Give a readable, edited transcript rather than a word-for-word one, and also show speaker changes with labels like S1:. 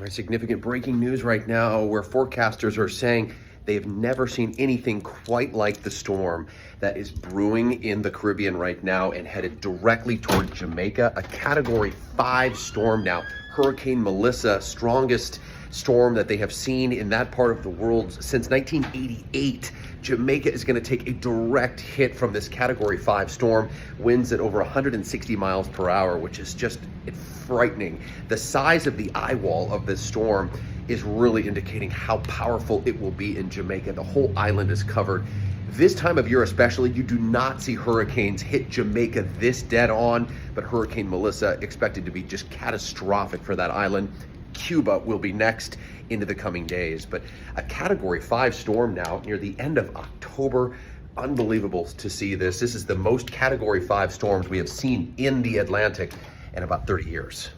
S1: Significant breaking news right now where forecasters are saying they've never seen anything quite like the storm that is brewing in the Caribbean right now and headed directly toward Jamaica. A Category 5 storm now. Hurricane Melissa, strongest storm that they have seen in that part of the world since 1988. Jamaica is going to take a direct hit from this Category 5 storm. Winds at over 160 miles per hour, which is just frightening. The size of the eye wall of this storm is really indicating how powerful it will be in Jamaica. The whole island is covered. This time of year especially, you do not see hurricanes hit Jamaica this dead on, but Hurricane Melissa expected to be just catastrophic for that island. Cuba will be next into the coming days, but a Category 5 storm now near the end of October. Unbelievable to see this. This is the most Category 5 storms we have seen in the Atlantic in about 30 years.